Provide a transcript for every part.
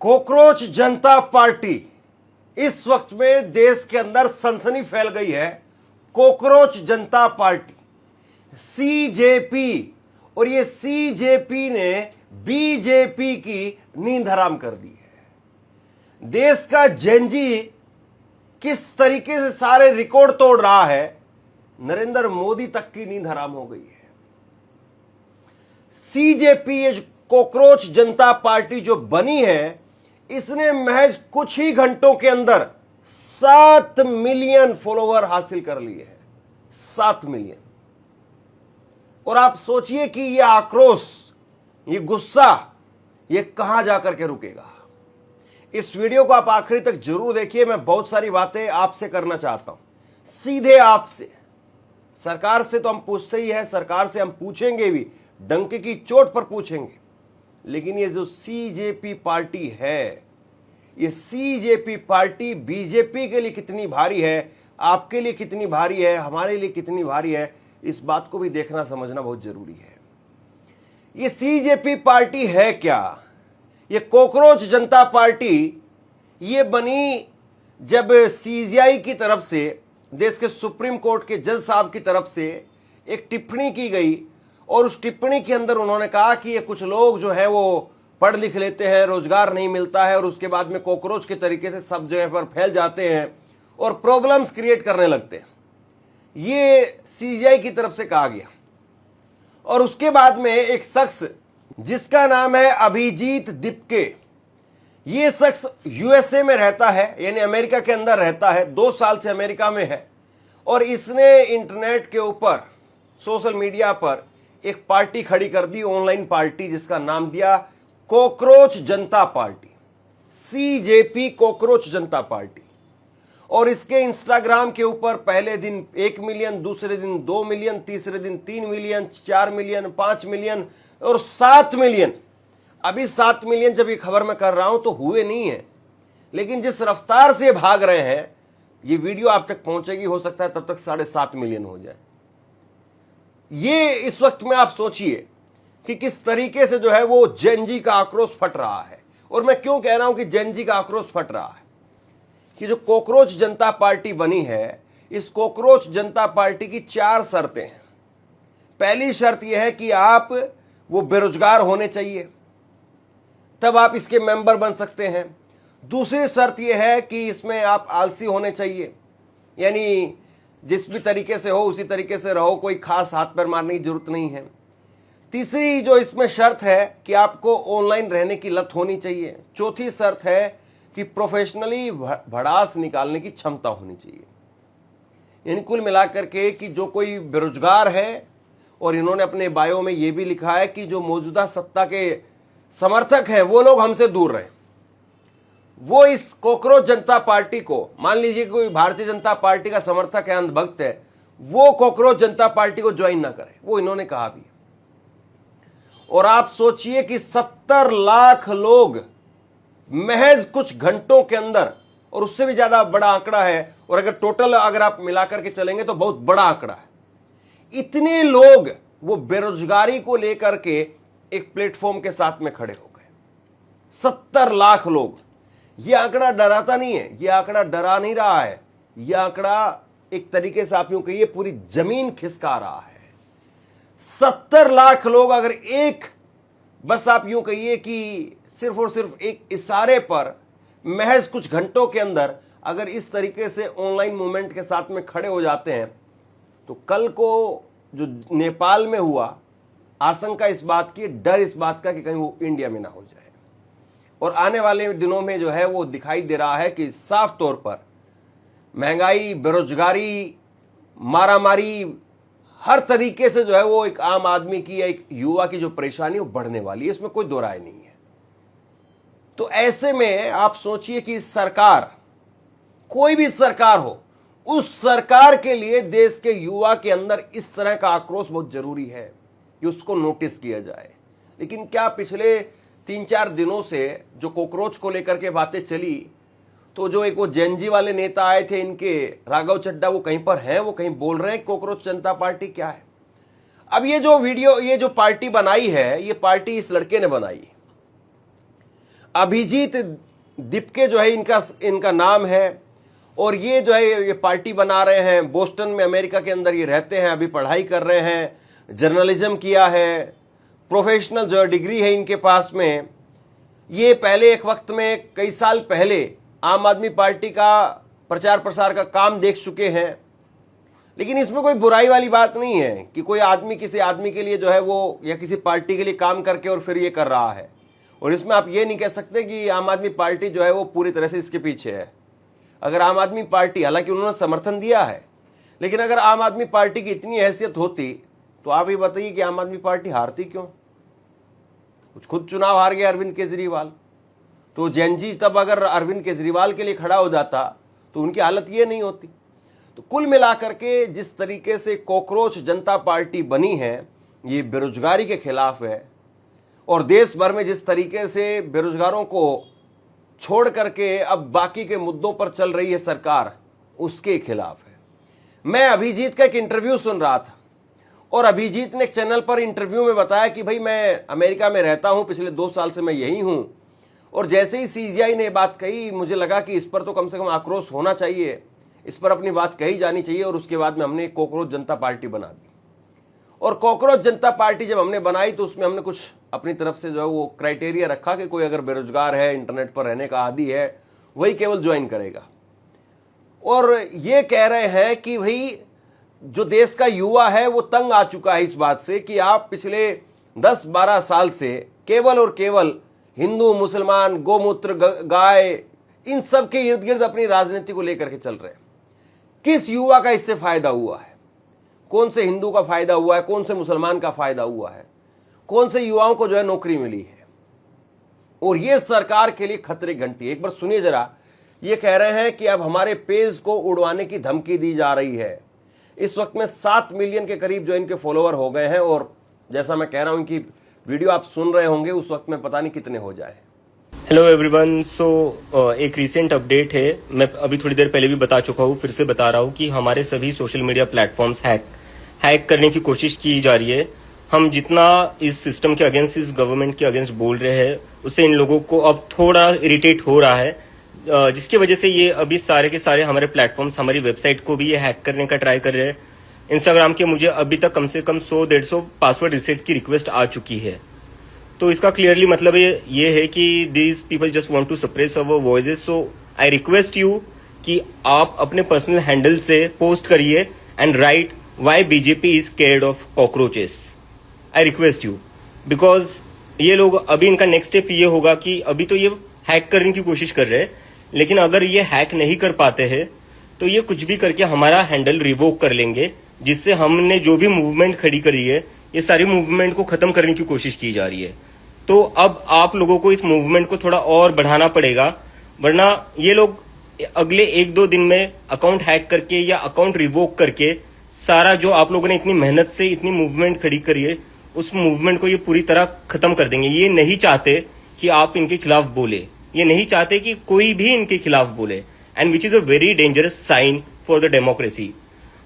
Cockroach जनता party, इस वक्त में देश के अंदर सनसनी फैल गई है। कॉकरोच जनता पार्टी सीजेपी, और ये सीजेपी ने बीजेपी की नींद हराम कर दी है। देश का जेनजी किस तरीके से सारे रिकॉर्ड तोड़ रहा है, नरेंद्र मोदी तक की नींद हराम हो गई है। सीजेपी, ये कॉकरोच जनता पार्टी जो बनी है, इसने महज कुछ ही घंटों के अंदर 7 मिलियन फॉलोवर हासिल कर लिए हैं। 7 मिलियन। और आप सोचिए कि यह आक्रोश, ये गुस्सा, ये कहां जाकर के रुकेगा। इस वीडियो को आप आखिरी तक जरूर देखिए। मैं बहुत सारी बातें आपसे करना चाहता हूं, सीधे आपसे। सरकार से तो हम पूछते ही हैं, सरकार से हम पूछेंगे भी, डंके की चोट पर पूछेंगे। लेकिन ये जो सीजेपी पार्टी है, ये सीजेपी पार्टी बीजेपी के लिए कितनी भारी है, आपके लिए कितनी भारी है, हमारे लिए कितनी भारी है, इस बात को भी देखना समझना बहुत जरूरी है। ये सीजेपी पार्टी है क्या? ये कॉकरोच जनता पार्टी ये बनी जब सीजीआई की तरफ से, देश के सुप्रीम कोर्ट के जज साहब की तरफ से एक टिप्पणी की गई, और उस टिप्पणी के अंदर उन्होंने कहा कि ये कुछ लोग जो है वो पढ़ लिख लेते हैं, रोजगार नहीं मिलता है, और उसके बाद में कॉकरोच के तरीके से सब जगह पर फैल जाते हैं और प्रॉब्लम्स क्रिएट करने लगते हैं। ये सीजीआई की तरफ से कहा गया। और उसके बाद में एक शख्स जिसका नाम है अभिजीत दिपके, ये शख्स यूएसए में रहता है, यानी अमेरिका के अंदर रहता है, 2 साल से अमेरिका में है, और इसने इंटरनेट के ऊपर, सोशल मीडिया पर एक पार्टी खड़ी कर दी, ऑनलाइन पार्टी, जिसका नाम दिया कॉकरोच जनता पार्टी, सीजेपी कॉकरोच जनता पार्टी। और इसके इंस्टाग्राम के ऊपर पहले दिन 1 मिलियन, दूसरे दिन 2 मिलियन, तीसरे दिन 3 मिलियन, 4 मिलियन, 5 मिलियन और 7 मिलियन। अभी 7 मिलियन जब ये खबर मैं कर रहा हूं तो हुए नहीं है, लेकिन जिस रफ्तार से भाग रहे हैं, ये वीडियो आप तक पहुंचेगी, हो सकता है तब तक 7.5 मिलियन हो जाए। ये इस वक्त में आप सोचिए कि किस तरीके से जो है वो जेनजी का आक्रोश फट रहा है। और मैं क्यों कह रहा हूं कि जेनजी का आक्रोश फट रहा है, कि जो कॉकरोच जनता पार्टी बनी है, इस कॉकरोच जनता पार्टी की 4 शर्तें हैं। पहली शर्त यह है कि आप वो बेरोजगार होने चाहिए, तब आप इसके मेंबर बन सकते हैं। दूसरी शर्त यह है कि इसमें आप आलसी होने चाहिए, यानी जिस भी तरीके से हो उसी तरीके से रहो, कोई खास हाथ पैर मारने की जरूरत नहीं है। तीसरी जो इसमें शर्त है कि आपको ऑनलाइन रहने की लत होनी चाहिए। चौथी शर्त है कि प्रोफेशनली भड़ास निकालने की क्षमता होनी चाहिए। इन कुल मिलाकर के कि जो कोई बेरोजगार है, और इन्होंने अपने बायो में यह भी लिखा है कि जो मौजूदा सत्ता के समर्थक हैं वो लोग हमसे दूर रहें। वो इस कॉकरोच जनता पार्टी को, मान लीजिए कोई भारतीय जनता पार्टी का समर्थक है, अंधभक्त है, वो कॉकरोच जनता पार्टी को ज्वाइन ना करे, वो इन्होंने कहा भी। और आप सोचिए कि 70 लाख लोग महज कुछ घंटों के अंदर, और उससे भी ज्यादा बड़ा आंकड़ा है, और अगर टोटल अगर आप मिलाकर के चलेंगे तो बहुत बड़ा आंकड़ा है। इतने लोग वो बेरोजगारी को लेकर के एक प्लेटफॉर्म के साथ में खड़े हो गए। 70 लाख लोग। यह आंकड़ा डराता नहीं है, यह आंकड़ा डरा नहीं रहा है, यह आंकड़ा एक तरीके से आप यूं कहिए पूरी जमीन खिसका रहा है। 70 लाख लोग अगर एक, बस आप यूं कहिए कि सिर्फ और सिर्फ एक इशारे पर, महज कुछ घंटों के अंदर अगर इस तरीके से ऑनलाइन मूवमेंट के साथ में खड़े हो जाते हैं, तो कल को जो नेपाल में हुआ, आशंका इस बात की, डर इस बात का कि कहीं वो इंडिया में ना हो जाए। और आने वाले दिनों में जो है वो दिखाई दे रहा है कि साफ तौर पर महंगाई, बेरोजगारी, मारामारी, हर तरीके से जो है वो एक आम आदमी की या एक युवा की जो परेशानी वो बढ़ने वाली है, इसमें कोई दो राय नहीं है। तो ऐसे में आप सोचिए कि सरकार, कोई भी सरकार हो, उस सरकार के लिए देश के युवा के अंदर इस तरह का आक्रोश बहुत जरूरी है कि उसको नोटिस किया जाए। लेकिन क्या पिछले 3-4 दिनों से जो कॉकरोच को लेकर के बातें चली, तो जो एक वो जेनजी वाले नेता आए थे इनके, राघव चड्ढा, वो कहीं पर हैं, वो कहीं बोल रहे हैं कॉकरोच जनता पार्टी क्या है। अब ये जो वीडियो, ये जो पार्टी बनाई है, ये पार्टी इस लड़के ने बनाई। अभिजीत दिपके जो है इनका नाम है, और ये जो है ये पार्टी बना रहे हैं। बोस्टन में अमेरिका के अंदर ये रहते हैं, अभी पढ़ाई कर रहे हैं, जर्नलिज्म किया है, प्रोफेशनल जो डिग्री है इनके पास में। ये पहले एक वक्त में कई साल पहले आम आदमी पार्टी का प्रचार प्रसार का काम देख चुके हैं। लेकिन इसमें कोई बुराई वाली बात नहीं है कि कोई आदमी किसी आदमी के लिए जो है वो या किसी पार्टी के लिए काम करके और फिर ये कर रहा है। और इसमें आप ये नहीं कह सकते कि आम आदमी पार्टी जो है वो पूरी तरह से इसके पीछे है। अगर आम आदमी पार्टी, हालांकि उन्होंने समर्थन दिया है, लेकिन अगर आम आदमी पार्टी की इतनी हैसियत होती तो आप ही बताइए कि आम आदमी पार्टी हारती क्यों? कुछ खुद चुनाव हार गए अरविंद केजरीवाल, तो जैनजी तब अगर अरविंद केजरीवाल के लिए खड़ा हो जाता तो उनकी हालत ये नहीं होती। तो कुल मिलाकर के जिस तरीके से कॉकरोच जनता पार्टी बनी है, ये बेरोजगारी के खिलाफ है, और देश भर में जिस तरीके से बेरोजगारों को छोड़ करके अब बाकी के मुद्दों पर चल रही है सरकार, उसके खिलाफ है। मैं अभिजीत का एक इंटरव्यू सुन रहा था, और अभिजीत ने एक चैनल पर इंटरव्यू में बताया कि भाई मैं अमेरिका में रहता हूं, पिछले 2 साल से मैं यही हूं, और जैसे ही सीजीआई ने बात कही मुझे लगा कि इस पर तो कम से कम आक्रोश होना चाहिए, इस पर अपनी बात कही जानी चाहिए। और उसके बाद में हमने कॉकरोच जनता पार्टी बना दी। और कॉकरोच जनता पार्टी जब हमने बनाई तो उसमें हमने कुछ अपनी तरफ से जो है वो क्राइटेरिया रखा कि कोई अगर बेरोजगार है, इंटरनेट पर रहने का आदी है, वही केवल ज्वाइन करेगा। और ये कह रहे हैं कि भाई जो देश का युवा है वो तंग आ चुका है इस बात से कि आप पिछले 10-12 साल से केवल और केवल हिंदू, मुसलमान, गोमूत्र, गाय, इन सब के इर्द गिर्द अपनी राजनीति को लेकर के चल रहे हैं। किस युवा का इससे फायदा हुआ है? कौन से हिंदू का फायदा हुआ है? कौन से मुसलमान का फायदा हुआ है? कौन से युवाओं को जो है नौकरी मिली है? और ये सरकार के लिए खतरे की घंटी। एक बार सुनिए जरा, ये कह रहे हैं कि अब हमारे पेज को उड़वाने की धमकी दी जा रही है। इस वक्त में 7 मिलियन के करीब जो इनके फॉलोअर हो गए हैं, और जैसा मैं कह रहा हूं इनकी वीडियो आप सुन रहे होंगे, उस वक्त में पता नहीं कितने हो जाए। Hello everyone. एक रिसेंट अपडेट है, मैं अभी थोड़ी देर पहले भी बता चुका हूँ, फिर से बता रहा हूँ कि हमारे सभी सोशल मीडिया प्लेटफॉर्म्स हैक करने की कोशिश की जा रही है। हम जितना इस सिस्टम के अगेंस्ट, इस गवर्नमेंट के अगेंस्ट बोल रहे हैं, उससे इन लोगों को अब थोड़ा इरिटेट हो रहा है, जिसकी वजह से ये अभी सारे के सारे हमारे प्लेटफॉर्म्स, हमारी वेबसाइट को भी ये हैक करने का ट्राई कर रहे हैं। इंस्टाग्राम के मुझे अभी तक कम से कम 100-150 पासवर्ड रिसेट की रिक्वेस्ट आ चुकी है। तो इसका क्लियरली मतलब ये है कि these people just want to suppress our voices. So I request you कि आप अपने पर्सनल हैंडल से पोस्ट करिए and write why BJP is scared of cockroaches. I request you, because ये लोग अभी इनका नेक्स्ट स्टेप ये होगा कि अभी तो ये हैक करने की कोशिश कर रहे हैं, लेकिन अगर ये हैक नहीं कर पाते हैं तो ये कुछ भी करके हमारा हैंडल रिवोक कर लेंगे, जिससे हमने जो भी मूवमेंट खड़ी करी है, ये सारी मूवमेंट को खत्म करने की कोशिश की जा रही है। तो अब आप लोगों को इस मूवमेंट को थोड़ा और बढ़ाना पड़ेगा, वरना ये लोग अगले 1-2 दिन में अकाउंट हैक करके या अकाउंट रिवोक करके सारा जो आप लोगों ने इतनी मेहनत से इतनी मूवमेंट खड़ी करी है, उस मूवमेंट को ये पूरी तरह खत्म कर देंगे। ये नहीं चाहते कि आप इनके खिलाफ बोले, ये नहीं चाहते कि कोई भी इनके खिलाफ बोले, and which is a very dangerous sign for the democracy.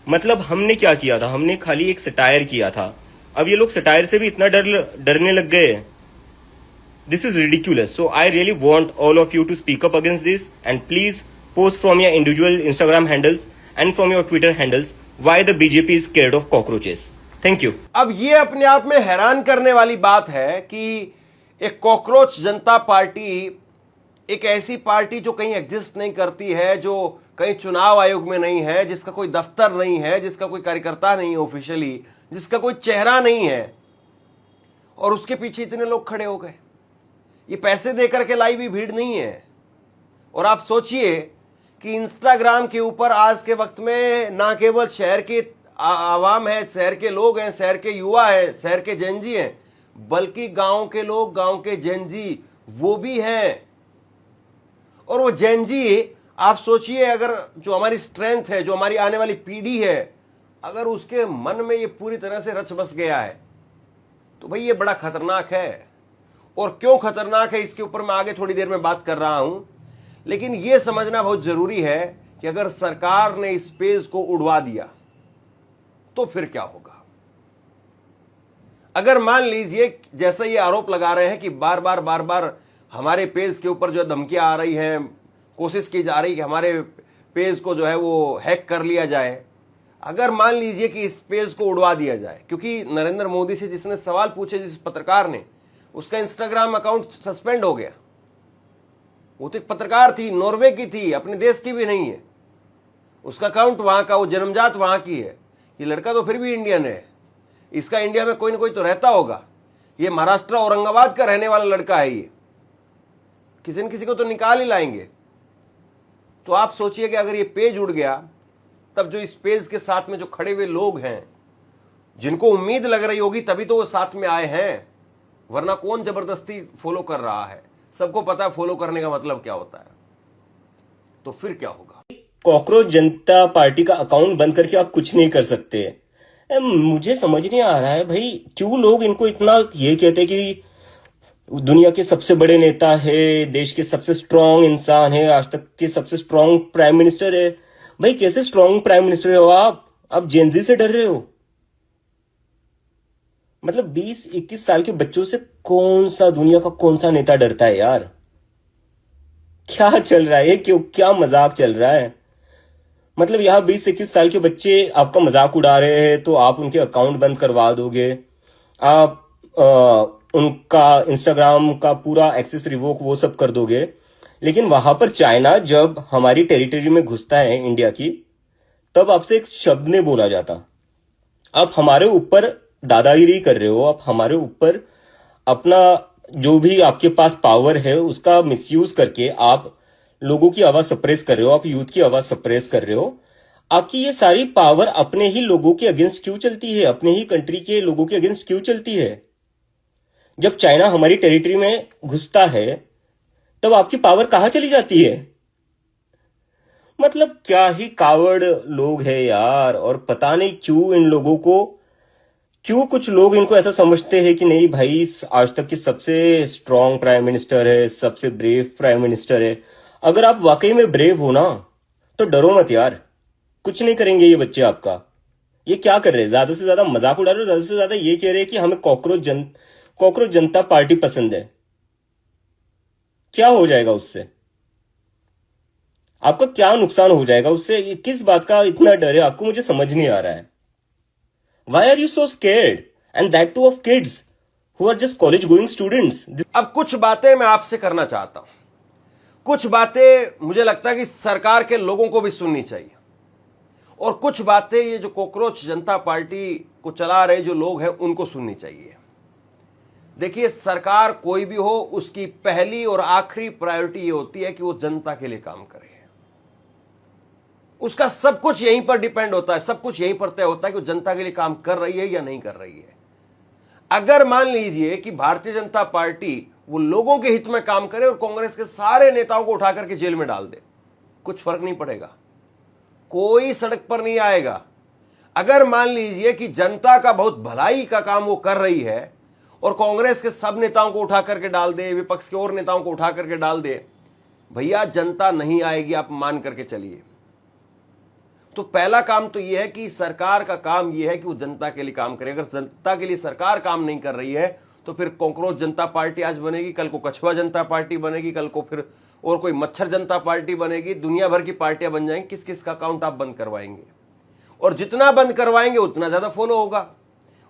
मतलब हमने क्या किया था? हमने खाली एक सटायर किया था, अब ये लोग सटायर से भी इतना डरने लग गए। This is ridiculous. So I really want all of you to speak up against this, and please post from your individual Instagram handles and from your Twitter handles why the BJP is scared of cockroaches. Thank you. अब ये अपने आप में हैरान करने वाली बात है कि एक कॉकरोच जनता पार्टी, एक ऐसी पार्टी जो कहीं एग्जिस्ट नहीं करती है, जो कहीं चुनाव आयोग में नहीं है, जिसका कोई दफ्तर नहीं है, जिसका कोई कार्यकर्ता नहीं है ऑफिशियली, जिसका कोई चेहरा नहीं है, और उसके पीछे इतने लोग खड़े हो गए। ये पैसे देकर के लाई हुई भीड़ नहीं है। और आप सोचिए कि इंस्टाग्राम के ऊपर आज के वक्त में ना केवल शहर के आवाम है, शहर के लोग हैं, शहर के युवा है, शहर के जेनजी हैं, बल्कि गांव के लोग, गांव के जेनजी वो भी हैं। और वो जेनजी, आप सोचिए, अगर जो हमारी स्ट्रेंथ है, जो हमारी आने वाली पीढ़ी है, अगर उसके मन में ये पूरी तरह से रच बस गया है, तो भाई ये बड़ा खतरनाक है। और क्यों खतरनाक है, इसके ऊपर मैं आगे थोड़ी देर में बात कर रहा हूं। लेकिन यह समझना बहुत जरूरी है कि अगर सरकार ने इस पेज को उड़वा दिया तो फिर क्या होगा। अगर मान लीजिए, जैसा ये आरोप लगा रहे हैं कि बार बार हमारे पेज के ऊपर जो है धमकियां आ रही हैं, कोशिश की जा रही कि हमारे पेज को जो है वो हैक कर लिया जाए। अगर मान लीजिए कि इस पेज को उड़वा दिया जाए, क्योंकि नरेंद्र मोदी से जिसने सवाल पूछे जिस पत्रकार ने, उसका इंस्टाग्राम अकाउंट सस्पेंड हो गया। वो तो एक पत्रकार थी, नॉर्वे की थी, अपने देश की भी नहीं है। उसका अकाउंट वहां का, वो जन्मजात वहां की है। ये लड़का तो फिर भी इंडियन है, इसका इंडिया में कोई ना कोई तो रहता होगा। ये महाराष्ट्र औरंगाबाद का रहने वाला लड़का है। ये किसी न किसी को तो निकाल ही लाएंगे। तो आप सोचिए कि अगर ये पेज उड़ गया, तब जो इस पेज के साथ में जो खड़े हुए लोग हैं, जिनको उम्मीद लग रही होगी तभी तो वो साथ में आए हैं, वरना कौन जबरदस्ती फॉलो कर रहा है। सबको पता है फॉलो करने का मतलब क्या होता है। तो फिर क्या होगा? कॉकरोच जनता पार्टी का अकाउंट बंद करके आप कुछ नहीं कर सकते। मुझे समझ नहीं आ रहा है भाई, क्यों लोग इनको इतना ये कहते हैं कि दुनिया के सबसे बड़े नेता है, देश के सबसे स्ट्रांग इंसान है, आज तक के सबसे स्ट्रांग प्राइम मिनिस्टर है। भाई कैसे स्ट्रांग प्राइम मिनिस्टर हो आप जेनजी से डर रहे हो? मतलब 20-21 साल के बच्चों से कौन सा दुनिया का कौन सा नेता डरता है यार? क्या चल रहा है? क्यों, क्या मजाक चल रहा है? मतलब यहाँ 20-21 साल के बच्चे आपका मजाक उड़ा रहे हैं तो आप उनके अकाउंट बंद करवा दोगे, आप उनका इंस्टाग्राम का पूरा एक्सेस रिवोक वो सब कर दोगे। लेकिन वहां पर चाइना जब हमारी टेरिटरी में घुसता है इंडिया की, तब आपसे एक शब्द नहीं बोला जाता। आप हमारे ऊपर दादागिरी कर रहे हो, आप हमारे ऊपर अपना जो भी आपके पास पावर है उसका मिसयूज करके आप लोगों की आवाज सप्रेस कर रहे हो, आप यूथ की आवाज सप्रेस कर रहे हो। आपकी ये सारी पावर अपने ही लोगों के अगेंस्ट क्यों चलती है? अपने ही कंट्री के लोगों के अगेंस्ट क्यों चलती है? जब चाइना हमारी टेरिटरी में घुसता है तब आपकी पावर कहां चली जाती है? मतलब क्या ही कावड़ लोग हैं यार। और पता नहीं क्यों इन लोगों को, क्यों कुछ लोग इनको ऐसा समझते हैं कि नहीं भाई आज तक की सबसे स्ट्रांग प्राइम मिनिस्टर है, सबसे ब्रेव प्राइम मिनिस्टर है। अगर आप वाकई में ब्रेव हो ना तो डरो मत यार, कुछ नहीं करेंगे ये बच्चे आपका। ये क्या कर रहे हैं? ज्यादा से ज्यादा मजाक उड़ा रहे हो, ज्यादा से ज्यादा ये कह रहे हैं कि हमें कॉकरोच जनता पार्टी पसंद है। क्या हो जाएगा उससे? आपका क्या नुकसान हो जाएगा उससे? किस बात का इतना डर है आपको? मुझे समझ नहीं आ रहा है। Why are you so scared? And that too of kids who are just college going students. अब कुछ बातें मैं आपसे करना चाहता हूं। कुछ बातें मुझे लगता है कि सरकार के लोगों को भी सुननी चाहिए, और कुछ बातें ये जो कॉकरोच जनता पार्टी को चला रहे जो लोग हैं उनको सुननी चाहिए। देखिए, सरकार कोई भी हो, उसकी पहली और आखिरी प्रायोरिटी ये होती है कि वो जनता के लिए काम करे। उसका सब कुछ यहीं पर डिपेंड होता है, सब कुछ यहीं पर तय होता है कि वो जनता के लिए काम कर रही है या नहीं कर रही है। अगर मान लीजिए कि भारतीय जनता पार्टी वो लोगों के हित में काम करे और कांग्रेस के सारे नेताओं को उठा करके जेल में डाल दे, कुछ फर्क नहीं पड़ेगा, कोई सड़क पर नहीं आएगा। अगर मान लीजिए कि जनता का बहुत भलाई का काम वो कर रही है और कांग्रेस के सब नेताओं को उठा करके डाल दे, विपक्ष के और नेताओं को उठा करके डाल दे, भैया जनता नहीं आएगी, आप मान करके चलिए। तो पहला काम तो यह है कि सरकार का काम यह है कि वो जनता के लिए काम करे। अगर जनता के लिए सरकार काम नहीं कर रही है तो फिर कॉकरोच जनता पार्टी आज बनेगी, कल को कछुआ जनता पार्टी बनेगी, कल को फिर और कोई मच्छर जनता पार्टी बनेगी, दुनिया भर की पार्टियां बन जाएंगी। किस किस का अकाउंट आप बंद करवाएंगे? और जितना बंद करवाएंगे उतना ज्यादा फॉलो होगा,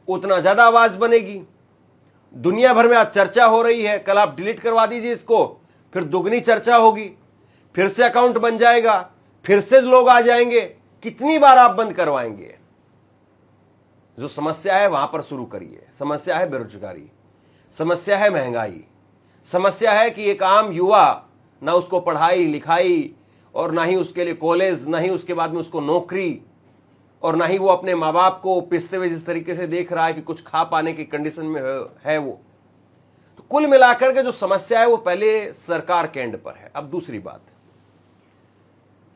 उतना ज्यादा आवाज बनेगी। दुनिया भर में आज चर्चा हो रही है, कल आप डिलीट करवा दीजिए इसको, फिर दुगनी चर्चा होगी, फिर से अकाउंट बन जाएगा, फिर से लोग आ जाएंगे। कितनी बार आप बंद करवाएंगे? जो समस्या है वहां पर शुरू करिए। समस्या है बेरोजगारी, समस्या है महंगाई, समस्या है कि एक आम युवा ना उसको पढ़ाई लिखाई और ना ही उसके लिए कॉलेज, ना ही उसके बाद में उसको नौकरी, और ना ही वो अपने माँ बाप को पिसते हुए जिस तरीके से देख रहा है कि कुछ खा पाने की कंडीशन में है वो। तो कुल मिलाकर के जो समस्या है वो पहले सरकार के एंड पर है। अब दूसरी बात,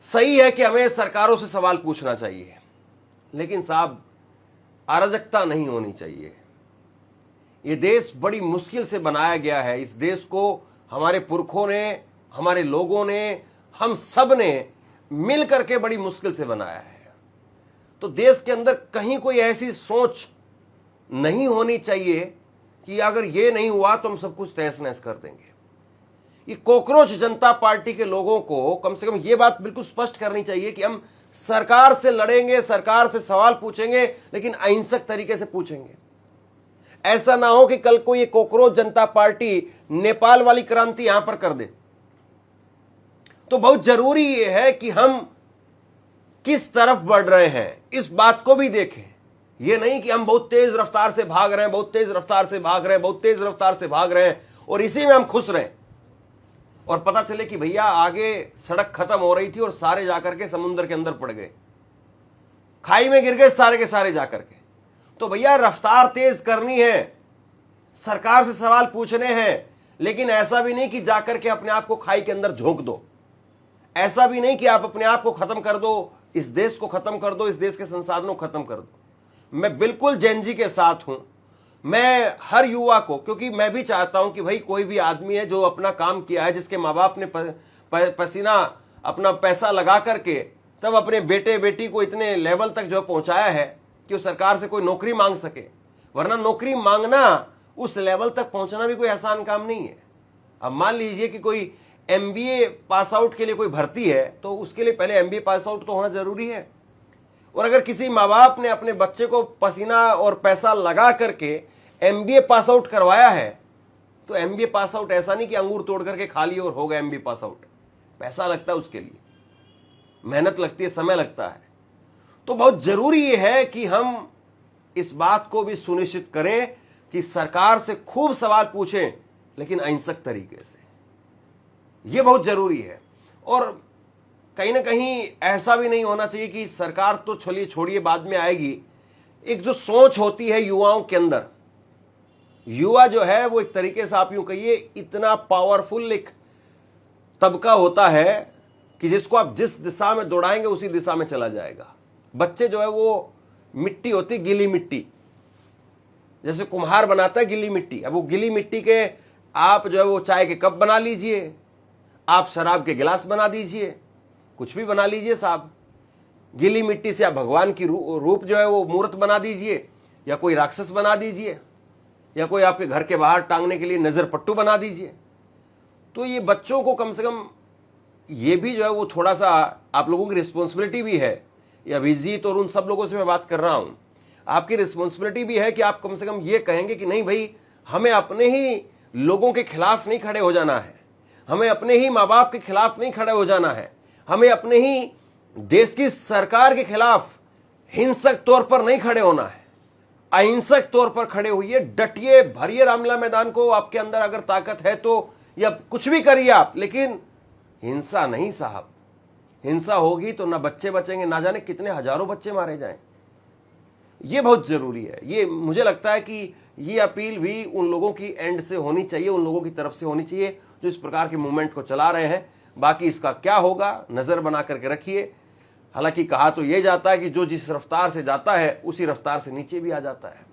सही है कि हमें सरकारों से सवाल पूछना चाहिए, लेकिन साहब अराजकता नहीं होनी चाहिए। ये देश बड़ी मुश्किल से बनाया गया है। इस देश को हमारे पुरखों ने, हमारे लोगों ने, हम सब ने मिल करके बड़ी मुश्किल से बनाया है। तो देश के अंदर कहीं कोई ऐसी सोच नहीं होनी चाहिए कि अगर ये नहीं हुआ तो हम सब कुछ तहस नहस कर देंगे। ये कॉकरोच जनता पार्टी के लोगों को कम से कम ये बात बिल्कुल स्पष्ट करनी चाहिए कि हम सरकार से लड़ेंगे, सरकार से सवाल पूछेंगे, लेकिन अहिंसक तरीके से पूछेंगे। ऐसा ना हो कि कल को ये कॉकरोच जनता पार्टी नेपाल वाली क्रांति यहां पर कर दे। तो बहुत जरूरी ये है कि हम किस तरफ बढ़ रहे हैं इस बात को भी देखें। ये नहीं कि हम बहुत तेज रफ्तार से भाग रहे हैं, बहुत तेज रफ्तार से भाग रहे हैं, बहुत तेज रफ्तार से भाग रहे हैं और इसी में हम खुश रहे और पता चले कि भैया आगे सड़क खत्म हो रही थी और सारे जाकर के समुद्र के अंदर पड़ गए, खाई में गिर गए सारे के सारे जाकर के। तो भैया रफ्तार तेज करनी है, सरकार से सवाल पूछने हैं, लेकिन ऐसा भी नहीं कि जाकर के अपने आप को खाई के अंदर झोंक दो। ऐसा भी नहीं कि आप अपने आप को खत्म कर दो, इस देश को खत्म कर दो, इस देश के संसाधनों को खत्म कर दो। मैं बिल्कुल जेन जी के साथ हूं। मैं हर युवा को, क्योंकि मैं भी चाहता हूं कि भाई कोई भी आदमी है जो अपना काम किया है, जिसके माँ बाप ने पसीना अपना पैसा लगा करके तब अपने बेटे बेटी को इतने लेवल तक जो पहुंचाया है कि वो सरकार से कोई नौकरी मांग सके, वरना नौकरी मांगना, उस लेवल तक पहुंचना भी कोई आसान काम नहीं है। अब मान लीजिए कि कोई MBA पास आउट के लिए कोई भर्ती है तो उसके लिए पहले MBA पास आउट तो होना जरूरी है। और अगर किसी माँ बाप ने अपने बच्चे को पसीना और पैसा लगा करके MBA पास आउट करवाया है तो MBA पास आउट ऐसा नहीं कि अंगूर तोड़ करके खा लिए और हो गया MBA पास आउट। पैसा लगता है, उसके लिए मेहनत लगती है, समय लगता है। तो बहुत जरूरी यह है कि हम इस बात को भी सुनिश्चित करें कि सरकार से खूब सवाल पूछें, लेकिन अहिंसक तरीके से। यह बहुत जरूरी है। और कहीं ना कहीं ऐसा भी नहीं होना चाहिए कि सरकार तो चलिए छोड़िए बाद में आएगी। एक जो सोच होती है युवाओं के अंदर, युवा जो है वो एक तरीके से आप यूं कहिए इतना पावरफुल एक तबका होता है कि जिसको आप जिस दिशा में दौड़ाएंगे उसी दिशा में चला जाएगा। बच्चे जो है वो मिट्टी होती, गीली मिट्टी, जैसे कुम्हार बनाता है गीली मिट्टी। अब वो गीली मिट्टी के आप जो है वो चाय के कप बना लीजिए, आप शराब के गिलास बना दीजिए, कुछ भी बना लीजिए साहब। गीली मिट्टी से आप भगवान की रूप जो है वो मूर्त बना दीजिए, या कोई राक्षस बना दीजिए, या कोई आपके घर के बाहर टांगने के लिए नजर पट्टू बना दीजिए। तो ये बच्चों को कम से कम ये भी जो है वो थोड़ा सा आप लोगों की रिस्पॉन्सिबिलिटी भी है, या अभिजीत और उन सब लोगों से मैं बात कर रहा हूं, आपकी रिस्पॉन्सिबिलिटी भी है कि आप कम से कम ये कहेंगे कि नहीं भाई, हमें अपने ही लोगों के खिलाफ नहीं खड़े हो जाना है, हमें अपने ही माँ बाप के खिलाफ नहीं खड़े हो जाना है, हमें अपने ही देश की सरकार के खिलाफ हिंसक तौर पर नहीं खड़े होना है। अहिंसक तौर पर खड़े होइए, डटिए, भरिए रामलीला मैदान को। आपके अंदर अगर ताकत है तो, या कुछ भी करिए आप, लेकिन हिंसा नहीं साहब। हिंसा होगी तो ना बच्चे बचेंगे, ना जाने कितने हजारों बच्चे मारे जाएं। ये बहुत जरूरी है। ये मुझे लगता है कि ये अपील भी उन लोगों की एंड से होनी चाहिए, उन लोगों की तरफ से होनी चाहिए जो इस प्रकार के मूवमेंट को चला रहे हैं। बाकी इसका क्या होगा नजर बना करके रखिए। हालांकि कहा तो यह जाता है कि जो जिस रफ्तार से जाता है उसी रफ्तार से नीचे भी आ जाता है।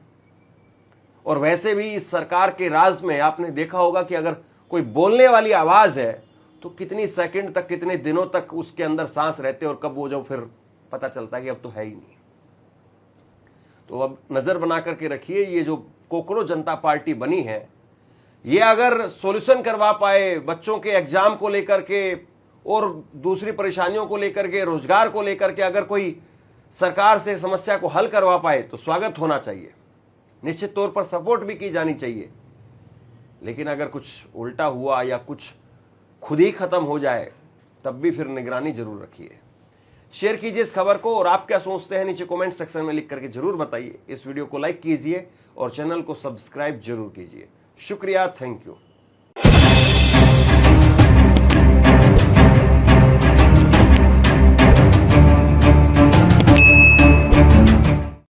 और वैसे भी इस सरकार के राज में आपने देखा होगा कि अगर कोई बोलने वाली आवाज है तो कितनी सेकंड तक, कितने दिनों तक उसके अंदर सांस रहते और कब वो जो फिर पता चलता है कि अब तो है ही नहीं। तो अब नजर बना करके रखिए। ये जो कॉकरोच जनता पार्टी बनी है, ये अगर सॉल्यूशन करवा पाए बच्चों के एग्जाम को लेकर के और दूसरी परेशानियों को लेकर के, रोजगार को लेकर के, अगर कोई सरकार से समस्या को हल करवा पाए तो स्वागत होना चाहिए, निश्चित तौर पर सपोर्ट भी की जानी चाहिए। लेकिन अगर कुछ उल्टा हुआ या कुछ खुद ही खत्म हो जाए तब भी फिर निगरानी जरूर रखिए। शेयर कीजिए इस खबर को, और आप क्या सोचते हैं नीचे कमेंट सेक्शन में लिख करके जरूर बताइए। इस वीडियो को लाइक कीजिए और चैनल को सब्सक्राइब जरूर कीजिए। शुक्रिया, थैंक यू।